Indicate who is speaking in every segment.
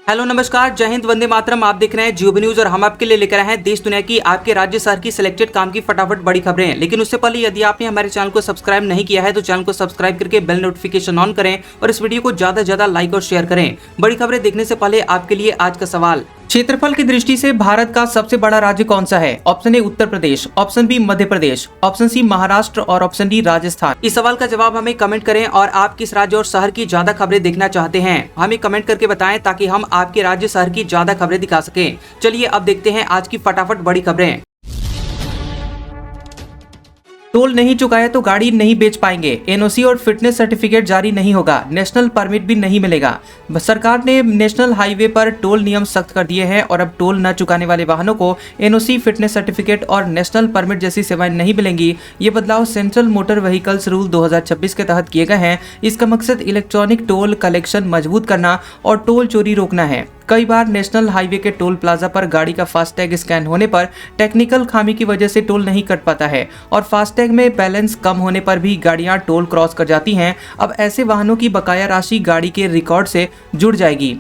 Speaker 1: Hello नमस्कार, जय हिंद, वंदे मातरम। आप देख रहे हैं जियो न्यूज और हम आपके लिए लेकर आए हैं देश दुनिया की, आपके राज्य शहर की सिलेक्टेड काम की फटाफट बड़ी खबरें। लेकिन उससे पहले यदि आपने हमारे चैनल को सब्सक्राइब नहीं किया है तो चैनल को सब्सक्राइब करके बेल नोटिफिकेशन ऑन करें और इस वीडियो को ज्यादा से ज्यादा लाइक और शेयर करें। बड़ी खबरें देखने से पहले आपके लिए आज का सवाल, क्षेत्रफल की दृष्टि से भारत का सबसे बड़ा राज्य कौन सा है? Option A Uttar Pradesh, option B Madhya Pradesh, option C Maharashtra और ऑप्शन डी राजस्थान। इस सवाल का जवाब हमें कमेंट करें और आप किस राज्य और शहर की ज्यादा खबरें देखना चाहते हैं हमें कमेंट करके बताएं ताकि हम आपके राज्य शहर की ज्यादा खबरें दिखा सकें। चलिए अब देखते हैं आज की फटाफट बड़ी खबरें। टोल नहीं चुकाया तो गाड़ी नहीं बेच पाएंगे, एनओसी और फिटनेस सर्टिफिकेट जारी नहीं होगा, नेशनल परमिट भी नहीं मिलेगा। सरकार ने नेशनल हाईवे पर टोल नियम सख्त कर दिए हैं और अब टोल न चुकाने वाले वाहनों को एनओसी, फिटनेस सर्टिफिकेट और नेशनल परमिट जैसी सेवाएं नहीं मिलेंगी। ये बदलाव सेंट्रल मोटर व्हीकल्स रूल 2026 के तहत किए गए हैं। इसका मकसद इलेक्ट्रॉनिक टोल कलेक्शन मजबूत करना और टोल चोरी रोकना है। कई बार नेशनल हाईवे के टोल प्लाजा पर गाड़ी का फास्टैग स्कैन होने पर टेक्निकल खामी की वजह से टोल नहीं कट पाता है और फास्टैग में बैलेंस कम होने पर भी गाड़ियां टोल क्रॉस कर जाती हैं। अब ऐसे वाहनों की बकाया राशि गाड़ी के रिकॉर्ड से जुड़ जाएगी।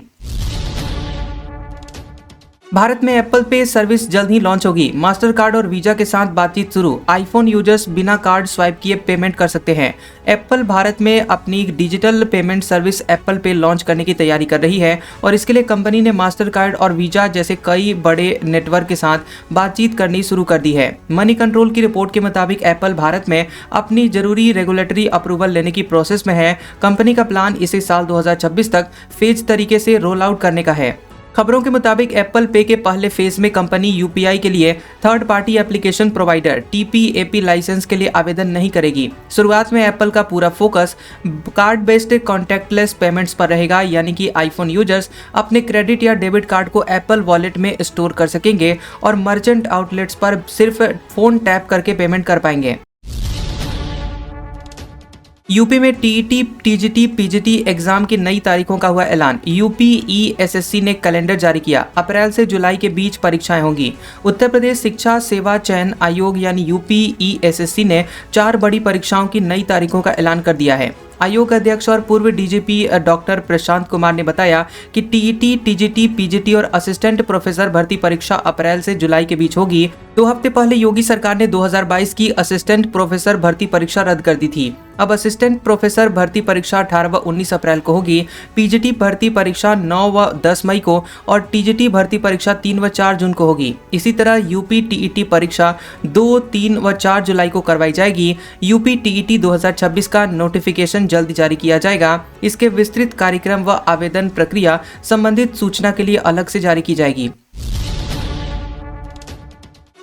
Speaker 1: भारत में एप्पल पे सर्विस जल्द ही लॉन्च होगी। मास्टर कार्ड और वीजा के साथ बातचीत शुरू। आईफोन यूजर्स बिना कार्ड स्वाइप किए पेमेंट कर सकते हैं। एप्पल भारत में अपनी डिजिटल पेमेंट सर्विस एप्पल पे लॉन्च करने की तैयारी कर रही है और इसके लिए कंपनी ने मास्टर कार्ड और वीजा जैसे कई बड़े नेटवर्क के साथ बातचीत करनी शुरू कर दी है। मनी कंट्रोल की रिपोर्ट के मुताबिक एप्पल भारत में अपनी जरूरी रेगुलेटरी अप्रूवल लेने की प्रोसेस में है। कंपनी का प्लान इसे साल 2026 तक फेज तरीके से रोल आउट करने का है। खबरों के मुताबिक एप्पल पे के पहले फेज में कंपनी यूपीआई के लिए third party application provider TPAP licence के लिए आवेदन नहीं करेगी। शुरुआत में एप्पल का पूरा focus card based contactless payments पर रहेगा, यानी कि आईफोन यूजर्स अपने क्रेडिट या डेबिट कार्ड को एप्पल वॉलेट में स्टोर कर सकेंगे और मर्चेंट आउटलेट्स पर सिर्फ फोन टैप करके पेमेंट कर पाएंगे। यूपी में टीईटी, टीजीटी, पीजीटी एग्जाम की नई तारीखों का हुआ ऐलान। यूपी ईएसएससी ने कैलेंडर जारी किया। अप्रैल से जुलाई के बीच परीक्षाएं होंगी। उत्तर प्रदेश शिक्षा सेवा चयन आयोग यानी यूपी ईएसएससी ने 4 बड़ी परीक्षाओं की नई तारीखों का ऐलान कर दिया है। आयोग अध्यक्ष और पूर्व डीजीपी डॉक्टर प्रशांत कुमार ने बताया कि टीईटी, टीजीटी, पीजीटी और असिस्टेंट प्रोफेसर भर्ती परीक्षा अप्रैल से जुलाई के बीच होगी। 2 हफ्ते पहले योगी सरकार ने 2022 की असिस्टेंट प्रोफेसर भर्ती परीक्षा रद्द कर दी थी। अब असिस्टेंट प्रोफेसर भर्ती परीक्षा 18 व 19 अप्रैल को होगी। पीजीटी भर्ती परीक्षा 9 व 10 मई को और टीजीटी भर्ती परीक्षा 3 व 4 जून को होगी। इसी तरह यूपी टीईटी परीक्षा 2, 3 व 4 जुलाई को करवाई जाएगी। यूपी टीईटी 2026 का नोटिफिकेशन जल्द जारी किया जाएगा। इसके विस्तृत कार्यक्रम व आवेदन प्रक्रिया संबंधित सूचना के लिए अलग से जारी की जाएगी।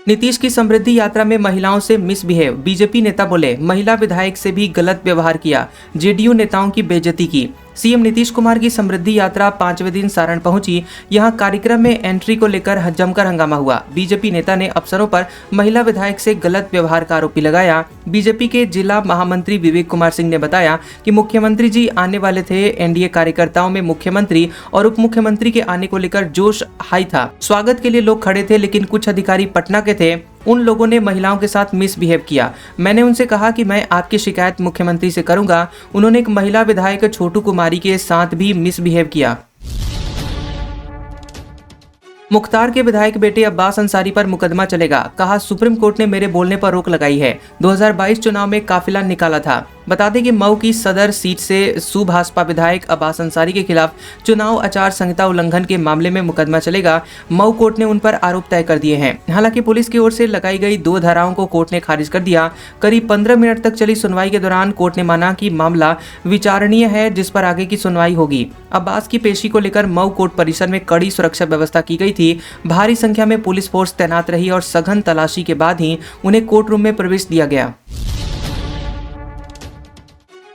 Speaker 1: नीतीश की समृद्धि यात्रा में महिलाओं से मिसबिहेव। बीजेपी नेता बोले महिला विधायक से भी गलत व्यवहार किया, जेडीयू नेताओं की बेइज्जती की। सीएम नीतीश कुमार की समृद्धि यात्रा 5वें दिन सारण पहुंची। यहां कार्यक्रम में एंट्री को लेकर जमकर हंगामा हुआ। बीजेपी नेता ने अफसरों पर महिला विधायक से गलत व्यवहार का आरोप लगाया। बीजेपी के जिला महामंत्री विवेक कुमार सिंह ने बताया कि मुख्यमंत्री जी आने वाले थे। एनडीए कार्यकर्ताओं में मुख्यमंत्री और उप मुख्यमंत्री के आने को लेकर जोश हाई था। स्वागत के लिए लोग खड़े थे, लेकिन कुछ अधिकारी पटना के थे। उन लोगों ने महिलाओं के साथ मिसबिहेव किया। मैंने उनसे कहा कि मैं आपकी शिकायत मुख्यमंत्री से करूंगा। उन्होंने एक महिला विधायक छोटू कुमारी के साथ भी मिसबिहेव किया। मुख्तार के विधायक बेटे अब्बास अंसारी पर मुकदमा चलेगा, कहा सुप्रीम कोर्ट ने मेरे बोलने पर रोक लगाई है। 2022 चुनाव में काफिला निकाला था। बता दें कि मऊ की सदर सीट से सुभाषपा विधायक अब्बास अंसारी के खिलाफ चुनाव आचार संहिता उल्लंघन के मामले में मुकदमा चलेगा। मऊ कोर्ट ने उन पर आरोप तय कर दिए हैं। हालांकि पुलिस की ओर से लगाई गई 2 धाराओं को कोर्ट ने खारिज कर दिया। करीब 15 मिनट तक चली सुनवाई के दौरान कोर्ट ने माना कि मामला विचारणीय है, जिस पर आगे की सुनवाई होगी। अब्बास की पेशी को लेकर मऊ कोर्ट परिसर में कड़ी सुरक्षा व्यवस्था की गई थी। भारी संख्या में पुलिस फोर्स तैनात रही और सघन तलाशी के बाद ही उन्हें कोर्ट रूम में प्रवेश दिया गया।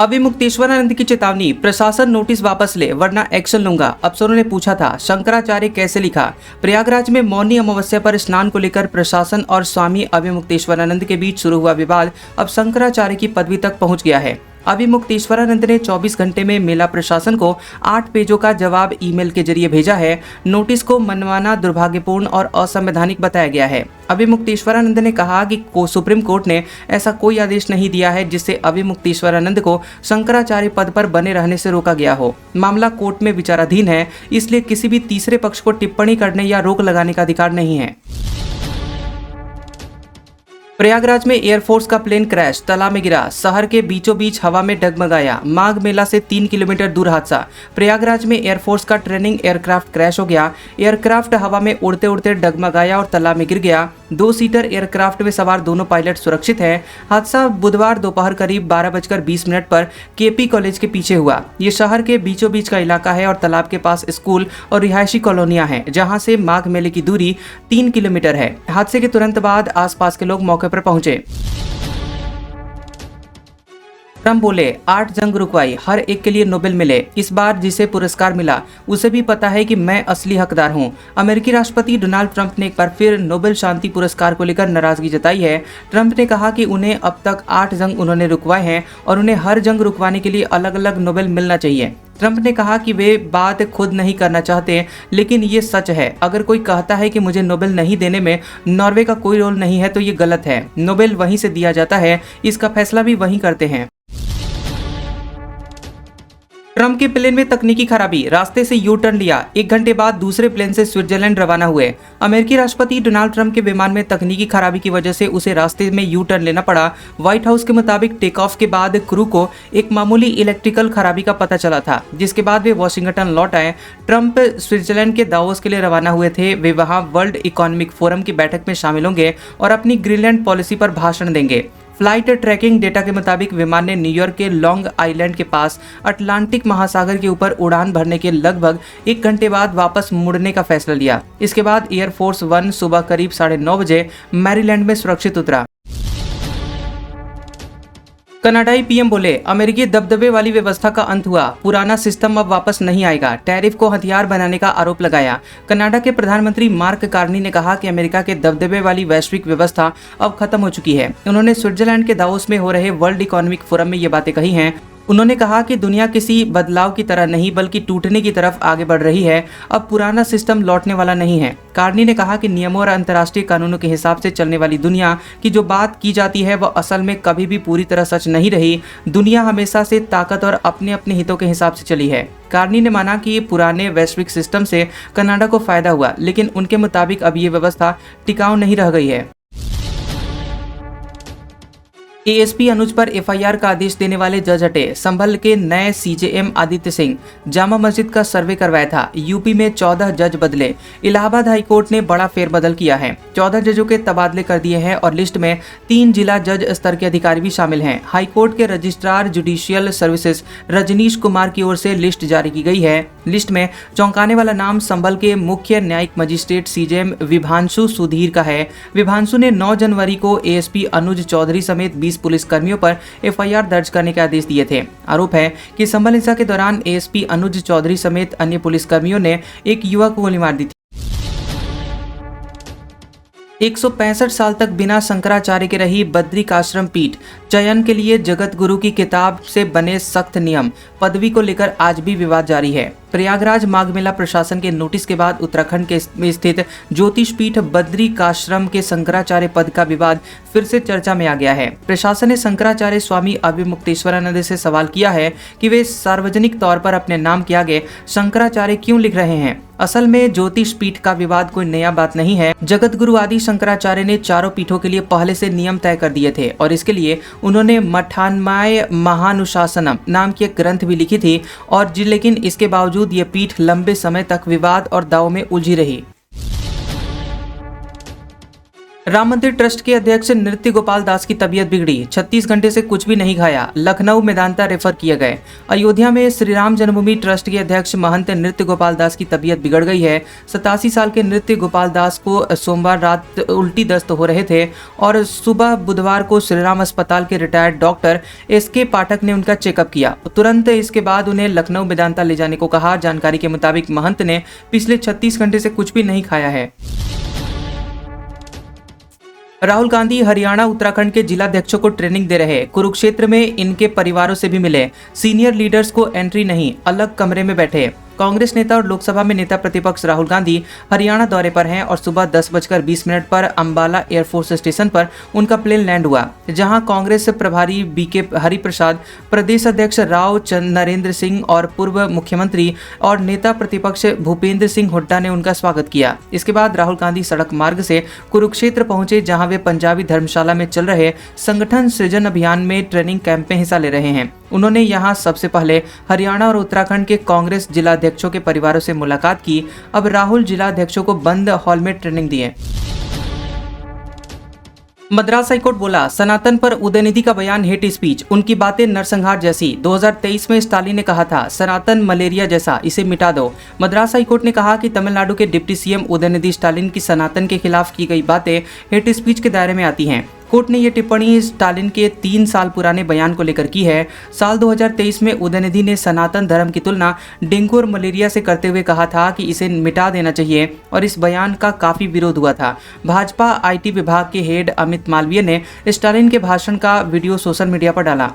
Speaker 1: अभिमुक्तेश्वरानंद की चेतावनी, प्रशासन नोटिस वापस ले वरना एक्शन लूंगा। अफसरों ने पूछा था शंकराचार्य कैसे लिखा। प्रयागराज में मौनी अमावस्या पर स्नान को लेकर प्रशासन और स्वामी अभिमुक्तेश्वरानंद के बीच शुरू हुआ विवाद अब शंकराचार्य की पदवी तक पहुंच गया है। अभी मुक्तेश्वरानंद ने 24 घंटे में मेला प्रशासन को 8 पेजों का जवाब ईमेल के जरिए भेजा है। नोटिस को मनमाना, दुर्भाग्यपूर्ण और असंवैधानिक बताया गया है। अभी मुक्तेश्वरानंद ने कहा कि सुप्रीम कोर्ट ने ऐसा कोई आदेश नहीं दिया है जिससे अभी मुक्तेश्वरानंद को शंकराचार्य पद पर बने रहने से रोका गया हो। मामला कोर्ट में विचाराधीन है, इसलिए किसी भी तीसरे पक्ष को टिप्पणी करने या रोक लगाने का अधिकार नहीं है। प्रयागराज में एयरफोर्स का प्लेन क्रैश, तालाब में गिरा, शहर के बीचों बीच हवा में डगमगाया। माघ मेला से 3 किलोमीटर दूर हादसा। प्रयागराज में एयरफोर्स का ट्रेनिंग एयरक्राफ्ट क्रैश हो गया। एयरक्राफ्ट हवा में उड़ते उड़ते डगमगाया और तालाब में गिर गया। 2 सीटर एयरक्राफ्ट में सवार दोनों पायलट सुरक्षित हैं। हादसा बुधवार दोपहर करीब 12:20 पर केपी कॉलेज के पीछे हुआ। ये शहर के बीचों बीच का इलाका है और तालाब के पास स्कूल और रिहायशी कॉलोनियां हैं, जहां से माघ मेले की दूरी 3 किलोमीटर है। हादसे के तुरंत बाद आसपास के लोग मौके पर पहुंचे। ट्रम्प बोले 8 जंग रुकवाई, हर एक के लिए नोबेल मिले। इस बार जिसे पुरस्कार मिला उसे भी पता है कि मैं असली हकदार हूं। अमेरिकी राष्ट्रपति डोनाल्ड ट्रंप ने एक बार फिर नोबेल शांति पुरस्कार को लेकर नाराजगी जताई है। ट्रंप ने कहा कि उन्हें अब तक 8 जंग उन्होंने रुकवाए हैं और उन्हें हर जंग रुकवाने के लिए अलग अलग नोबेल मिलना चाहिए। ट्रंप ने कहा कि वे बात खुद नहीं करना चाहते, लेकिन ये सच है। अगर कोई कहता है कि मुझे नोबेल नहीं देने में नॉर्वे का कोई रोल नहीं है तो ये गलत है। नोबेल वहीं से दिया जाता है, इसका फैसला भी वहीं करते हैं। ट्रंप के प्लेन में तकनीकी खराबी, रास्ते से यू टर्न लिया। 1 घंटे बाद दूसरे प्लेन से स्विट्जरलैंड रवाना हुए। अमेरिकी राष्ट्रपति डोनाल्ड ट्रंप के विमान में तकनीकी खराबी की वजह से उसे रास्ते में यू टर्न लेना पड़ा। व्हाइट हाउस के मुताबिक टेक ऑफ के बाद क्रू को एक मामूली इलेक्ट्रिकल खराबी का पता चला था, जिसके बाद वे वॉशिंगटन लौट आए। ट्रंप स्विट्जरलैंड के दावोस के लिए रवाना हुए थे। वे वहां वर्ल्ड इकोनॉमिक फोरम की बैठक में शामिल होंगे और अपनी ग्रीनलैंड पॉलिसी पर भाषण देंगे। फ्लाइट ट्रैकिंग डेटा के मुताबिक विमान ने न्यूयॉर्क के लॉन्ग आइलैंड के पास अटलांटिक महासागर के ऊपर उड़ान भरने के लगभग 1 घंटे बाद वापस मुड़ने का फैसला लिया। इसके बाद एयरफोर्स 1 सुबह करीब 9:30 बजे मैरीलैंड में सुरक्षित उतरा। कनाडाई पीएम बोले अमेरिकी दबदबे वाली व्यवस्था का अंत हुआ, पुराना सिस्टम अब वापस नहीं आएगा। टैरिफ को हथियार बनाने का आरोप लगाया। कनाडा के प्रधानमंत्री मार्क कार्नी ने कहा कि अमेरिका के दबदबे वाली वैश्विक व्यवस्था अब खत्म हो चुकी है। उन्होंने स्विट्जरलैंड के दावोस में हो रहे वर्ल्ड इकोनॉमिक फोरम में ये बातें कही हैं। उन्होंने कहा कि दुनिया किसी बदलाव की तरह नहीं बल्कि टूटने की तरफ आगे बढ़ रही है। अब पुराना सिस्टम लौटने वाला नहीं है। कार्नी ने कहा कि नियमों और अंतर्राष्ट्रीय कानूनों के हिसाब से चलने वाली दुनिया की जो बात की जाती है वह असल में कभी भी पूरी तरह सच नहीं रही। दुनिया हमेशा से ताकत और अपने अपने हितों के हिसाब से चली है। कार्नी ने माना कि पुराने वैश्विक सिस्टम से कनाडा को फायदा हुआ, लेकिन उनके मुताबिक अब ये व्यवस्था टिकाऊ नहीं रह गई है। एएसपी अनुज पर एफआईआर का आदेश देने वाले जज हटे। संभल के नए सीजेएम आदित्य सिंह। जामा मस्जिद का सर्वे करवाया था। यूपी में 14 जज बदले। इलाहाबाद हाईकोर्ट ने बड़ा फेरबदल किया है। 14 जजों के तबादले कर दिए हैं और लिस्ट में 3 जिला जज स्तर के अधिकारी भी शामिल हैं। हाईकोर्ट के registrar judicial services Rajneesh Kumar की ओर से लिस्ट जारी की गई है। लिस्ट में चौंकाने वाला नाम संभल के मुख्य न्यायिक मजिस्ट्रेट सीजेएम विभांशु सुधीर का है। विभांशु ने 9 जनवरी को एएसपी अनुज चौधरी समेत 20 पुलिस कर्मियों पर एफआईआर दर्ज करने के आदेश दिए थे। आरोप है कि संभल हिंसा के दौरान एएसपी अनुज चौधरी समेत अन्य पुलिस कर्मियों ने एक युवक को गोली मार दी थी। 165 साल तक बिना शंकराचार्य के रही बद्रिकाश्रम पीठ। चयन के लिए जगत गुरु की किताब से बने सख्त नियम। पदवी को लेकर आज भी विवाद जारी है। प्रयागराज माघ मेला प्रशासन के नोटिस के बाद उत्तराखंड के में स्थित ज्योतिष पीठ बद्रिकाश्रम के शंकराचार्य पद का विवाद फिर से चर्चा में आ गया है। प्रशासन ने शंकराचार्य स्वामी अभिमुक्तेश्वरानंद से सवाल किया है कि वे सार्वजनिक तौर पर अपने नाम के आगे शंकराचार्य क्यों लिख रहे हैं। असल में ज्योतिष पीठ का विवाद कोई नया बात नहीं है। जगत गुरु आदि शंकराचार्य ने चारों पीठों के लिए पहले से नियम तय कर दिए थे और इसके लिए उन्होंने मठान्माय महानुशासनम नाम की एक ग्रंथ भी लिखी थी और लेकिन इसके बावजूद ये पीठ लंबे समय तक विवाद और दावों में उलझी रही। राम मंदिर ट्रस्ट के अध्यक्ष नृत्य गोपाल दास की तबीयत बिगड़ी। 36 घंटे से कुछ भी नहीं खाया। लखनऊ मेदांता रेफर किए गए। अयोध्या में श्री राम जन्मभूमि ट्रस्ट के अध्यक्ष महंत नृत्य गोपाल दास की तबीयत बिगड़ गई है। 87 साल के नृत्य गोपाल दास को सोमवार रात उल्टी दस्त हो रहे थे और सुबह बुधवार को श्रीराम अस्पताल के रिटायर्ड डॉक्टर एसके पाठक ने उनका चेकअप किया। तुरंत इसके बाद उन्हें लखनऊ मेदांता ले जाने को कहा। जानकारी के मुताबिक महंत ने पिछले 36 घंटे से कुछ भी नहीं खाया है। राहुल गांधी हरियाणा उत्तराखंड के जिलाध्यक्षों को ट्रेनिंग दे रहे। कुरुक्षेत्र में इनके परिवारों से भी मिले। सीनियर लीडर्स को एंट्री नहीं, अलग कमरे में बैठे। कांग्रेस नेता और लोकसभा में नेता प्रतिपक्ष राहुल गांधी हरियाणा दौरे पर हैं और सुबह 10:20 पर अंबाला एयरफोर्स स्टेशन पर उनका प्लेन लैंड हुआ, जहां कांग्रेस प्रभारी बीके हरिप्रसाद, प्रदेश अध्यक्ष राव नरेंद्र सिंह और पूर्व मुख्यमंत्री और नेता प्रतिपक्ष भूपेंद्र सिंह हुड्डा ने उनका स्वागत किया। इसके बाद राहुल गांधी सड़क मार्ग से कुरुक्षेत्र पहुंचे, जहां वे पंजाबी धर्मशाला में चल रहे संगठन सृजन अभियान में ट्रेनिंग कैंप में हिस्सा ले रहे हैं। उन्होंने यहां सबसे पहले हरियाणा और उत्तराखंड के कांग्रेस जिलाध्यक्षों के परिवारों से मुलाकात की। अब राहुल जिलाध्यक्षों को बंद हॉल में ट्रेनिंग दिए। मद्रास हाईकोर्ट बोला, सनातन पर उदयनिधि का बयान हेट स्पीच, उनकी बातें नरसंहार जैसी। 2023 में स्टालिन ने कहा था, सनातन मलेरिया जैसा, इसे मिटा दो। मद्रास हाईकोर्ट ने कहा कि तमिलनाडु के डिप्टी सीएम उदयनिधि स्टालिन की सनातन के खिलाफ की गई बातें हेट स्पीच के दायरे में आती हैं। कोर्ट ने यह टिप्पणी स्टालिन के 3 साल पुराने बयान को लेकर की है। साल 2023 में उदयनिधि ने सनातन धर्म की तुलना डेंगू और मलेरिया से करते हुए कहा था कि इसे मिटा देना चाहिए और इस बयान का काफी विरोध हुआ था। भाजपा आईटी विभाग के हेड अमित मालवीय ने स्टालिन के भाषण का वीडियो सोशल मीडिया पर डाला।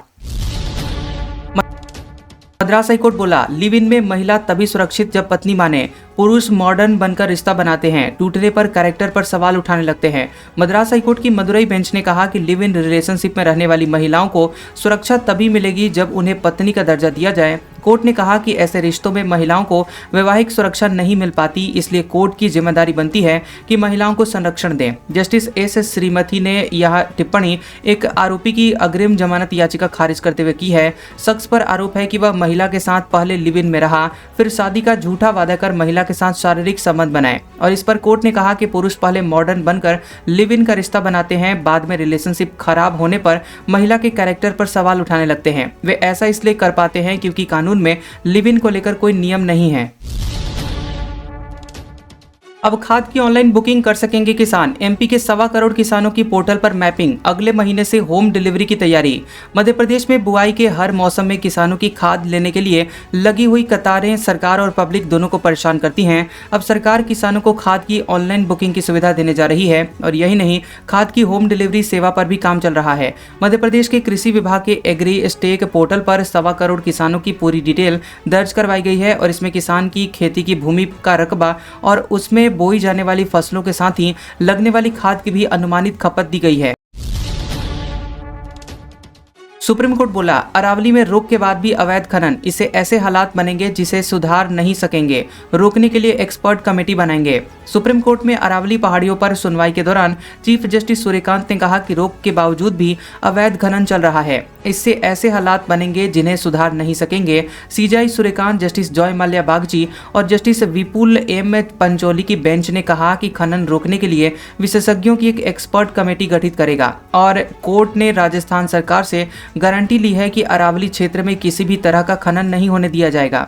Speaker 1: मद्रास हाईकोर्ट बोला, लिव इन में महिला तभी सुरक्षित जब पत्नी माने। पुरुष मॉडर्न बनकर रिश्ता बनाते हैं, टूटने पर कैरेक्टर पर सवाल उठाने लगते हैं। मद्रास हाईकोर्ट की मदुरई बेंच ने कहा कि लिव इन रिलेशनशिप में रहने वाली महिलाओं को सुरक्षा तभी मिलेगी जब उन्हें पत्नी का दर्जा दिया जाए। कोर्ट ने कहा कि ऐसे रिश्तों में महिलाओं को वैवाहिक सुरक्षा नहीं मिल पाती, इसलिए कोर्ट की जिम्मेदारी बनती है कि महिलाओं को संरक्षण दें। जस्टिस एस श्रीमती ने यह टिप्पणी एक आरोपी की अग्रिम जमानत याचिका खारिज करते हुए की है। शख्स पर आरोप है कि वह महिला के साथ पहले लिव इन में रहा, फिर शादी का झूठा वादा कर महिला के साथ शारीरिक संबंध बनाए और इस पर कोर्ट ने कहा कि पुरुष पहले मॉडर्न बनकर लिव इन का रिश्ता बनाते हैं, बाद में रिलेशनशिप खराब होने पर महिला के कैरेक्टर पर सवाल उठाने लगते हैं। वे ऐसा इसलिए कर पाते हैं क्योंकि कानून में लिव इन को लेकर कोई नियम नहीं है। अब खाद की ऑनलाइन बुकिंग कर सकेंगे किसान। एमपी के 1.25 करोड़ किसानों की पोर्टल पर मैपिंग, अगले महीने से होम डिलीवरी की तैयारी। मध्य प्रदेश में बुआई के हर मौसम में किसानों की खाद लेने के लिए लगी हुई कतारें सरकार और पब्लिक दोनों को परेशान करती हैं। अब सरकार किसानों को खाद की ऑनलाइन बुकिंग की सुविधा देने जा रही है और यही नहीं, खाद की होम डिलीवरी सेवा पर भी काम चल रहा है। मध्य प्रदेश के कृषि विभाग के एग्री स्टेक पोर्टल पर 1.25 करोड़ किसानों की पूरी डिटेल दर्ज करवाई गई है और इसमें किसान की खेती की भूमि का रकबा और उसमें बोई जाने वाली फसलों के साथ ही लगने वाली खाद की भी अनुमानित खपत दी गई है। सुप्रीम कोर्ट बोला, अरावली में रोक के बाद भी अवैध खनन, इससे ऐसे हालात बनेंगे जिसे सुधार नहीं सकेंगे, रोकने के लिए एक्सपर्ट कमेटी बनाएंगे। सुप्रीम कोर्ट में अरावली पहाड़ियों पर सुनवाई के दौरान चीफ जस्टिस सूर्यकांत ने कहा कि रोक के बावजूद भी अवैध खनन चल रहा है, इससे ऐसे हालात बनेंगे जिन्हें सुधार नहीं सकेंगे। CJI Suryakant, justice Joy Mallya Bagchi और जस्टिस विपुल एम पंचोली की बेंच ने कहा कि खनन रोकने के लिए विशेषज्ञों की एक एक्सपर्ट कमेटी गठित करेगा और कोर्ट ने राजस्थान सरकार से गारंटी ली है कि अरावली क्षेत्र में किसी भी तरह का खनन नहीं होने दिया जाएगा।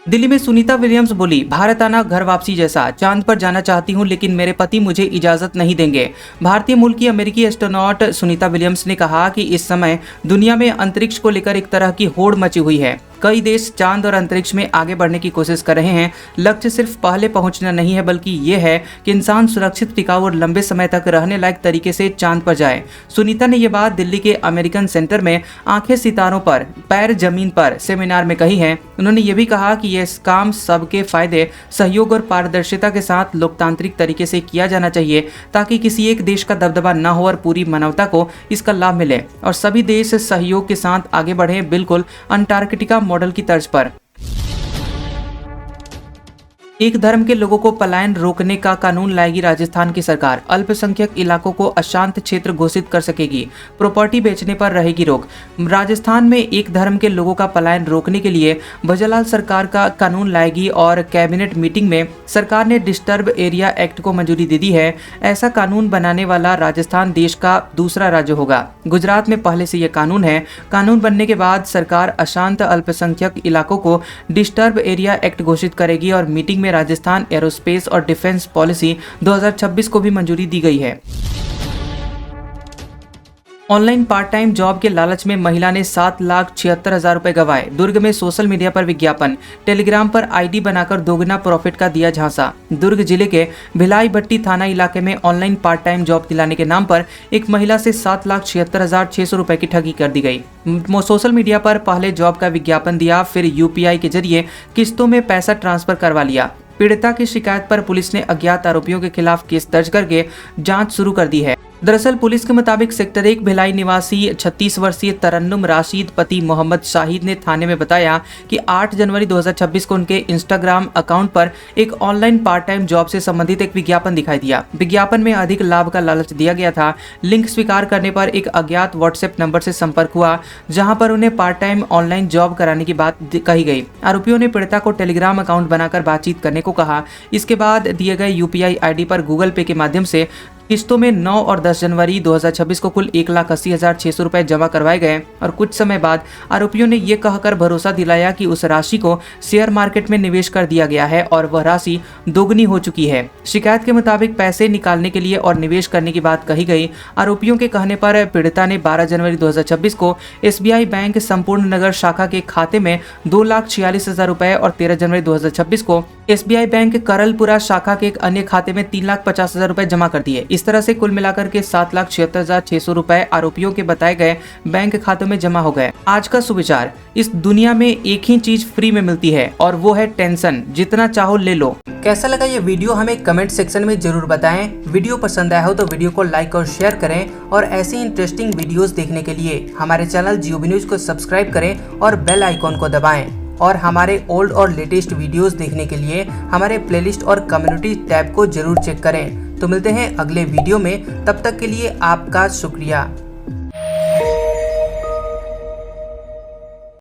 Speaker 1: दिल्ली में सुनीता विलियम्स बोली, भारत आना घर वापसी जैसा, चांद पर जाना चाहती हूं लेकिन मेरे पति मुझे इजाजत नहीं देंगे। भारतीय मूल की अमेरिकी एस्ट्रोनॉट सुनीता विलियम्स ने कहा कि इस समय दुनिया में अंतरिक्ष को लेकर एक तरह की होड़ मची हुई है। कई देश चांद और अंतरिक्ष में आगे बढ़ने की कोशिश कर रहे हैं। लक्ष्य सिर्फ पहले पहुंचना नहीं है, बल्कि ये है कि इंसान सुरक्षित, टिकाऊ और लंबे समय तक रहने लायक तरीके से चांद पर जाए। सुनीता ने ये बात दिल्ली के अमेरिकन सेंटर में आंखें सितारों पर पैर जमीन पर सेमिनार में कही है। उन्होंने ये भी कहा कि यह काम सबके फायदे, सहयोग और पारदर्शिता के साथ लोकतांत्रिक तरीके से किया जाना चाहिए ताकि किसी एक देश का दबदबा न हो और पूरी मानवता को इसका लाभ मिले और सभी देश सहयोग के साथ आगे बढ़े, बिल्कुल अंटार्कटिका मॉडल की तर्ज पर। एक धर्म के लोगों को पलायन रोकने का कानून लाएगी राजस्थान की सरकार। अल्पसंख्यक इलाकों को अशांत क्षेत्र घोषित कर सकेगी। प्रॉपर्टी बेचने पर रहेगी रोक। राजस्थान में एक धर्म के लोगों का पलायन रोकने के लिए भजलाल सरकार का कानून लाएगी और कैबिनेट मीटिंग में सरकार ने डिस्टर्ब एरिया एक्ट को मंजूरी दे दी है। ऐसा कानून बनाने वाला राजस्थान देश का दूसरा राज्य होगा। गुजरात में पहले से यह कानून है। कानून बनने के बाद सरकार अशांत अल्पसंख्यक इलाकों को डिस्टर्ब एरिया एक्ट घोषित करेगी और मीटिंग में राजस्थान एरोस्पेस और डिफेंस पॉलिसी 2026 को भी मंजूरी दी गई है। ऑनलाइन पार्ट टाइम जॉब के लालच में महिला ने 7,76,000 रुपए गंवाए। दुर्ग में सोशल मीडिया पर विज्ञापन, टेलीग्राम पर आईडी बनाकर दोगुना प्रॉफिट का दिया झांसा। दुर्ग जिले के भिलाई भट्टी थाना इलाके में ऑनलाइन पार्ट टाइम जॉब दिलाने के नाम पर एक महिला से 7,76,600 रुपए की ठगी कर दी गई। सोशल मीडिया पर पहले जॉब का विज्ञापन दिया, फिर यूपीआई के जरिए किस्तों में पैसा ट्रांसफर करवा लिया। पीड़िता की शिकायत पर पुलिस ने अज्ञात आरोपियों के खिलाफ केस दर्ज करके जांच शुरू कर दी है। दरअसल पुलिस के मुताबिक सेक्टर 1 भिलाई निवासी 36 वर्षीय तरन्नुम राशिद पति मोहम्मद शाहिद ने थाने में बताया कि 8 जनवरी 2026 को उनके इंस्टाग्राम अकाउंट पर एक ऑनलाइन पार्ट टाइम जॉब से संबंधित एक विज्ञापन दिखाई दिया। विज्ञापन में अधिक लाभ का लालच दिया गया था। लिंक स्वीकार करने पर एक अज्ञात व्हाट्सएप नंबर से संपर्क हुआ, जहाँ पर उन्हें पार्ट टाइम ऑनलाइन जॉब कराने की बात कही गई। आरोपियों ने पीड़िता को टेलीग्राम अकाउंट बनाकर बातचीत करने को कहा। इसके बाद दिए गए यूपीआई आईडी पर गूगल पे के माध्यम से किस्तों में 9 और 10 जनवरी 2026 को कुल 1,80,600 रुपए जमा करवाए गए और कुछ समय बाद आरोपियों ने ये कहकर भरोसा दिलाया कि उस राशि को शेयर मार्केट में निवेश कर दिया गया है और वह राशि दोगुनी हो चुकी है। शिकायत के मुताबिक पैसे निकालने के लिए और निवेश करने की बात कही गई। आरोपियों के कहने पर पीड़िता ने 12 जनवरी 2026 को SBI बैंक संपूर्ण नगर शाखा के खाते में 2,46,000 रुपए और 13 जनवरी 2026 को SBI बैंक करलपुरा शाखा के एक अन्य खाते में 3,50,000 रुपए जमा कर दिए। इस तरह से कुल मिलाकर के 7,76,600 रुपए आरोपियों के बताए गए बैंक खातों में जमा हो गए। आज का सुविचार, इस दुनिया में एक ही चीज फ्री में मिलती है और वो है टेंशन। जितना चाहो ले लो। कैसा लगा ये वीडियो हमें कमेंट सेक्शन में जरूर बताएं। वीडियो पसंद आया हो तो वीडियो को लाइक और शेयर करें और ऐसी इंटरेस्टिंग वीडियोस देखने के लिए हमारे चैनल GOB न्यूज को सब्सक्राइब करें और बेल आइकॉन को दबाएं। और हमारे ओल्ड और लेटेस्ट वीडियोस देखने के लिए हमारे प्लेलिस्ट और कम्युनिटी टैब को जरूर चेक करें। तो मिलते हैं अगले वीडियो में, तब तक के लिए आपका शुक्रिया।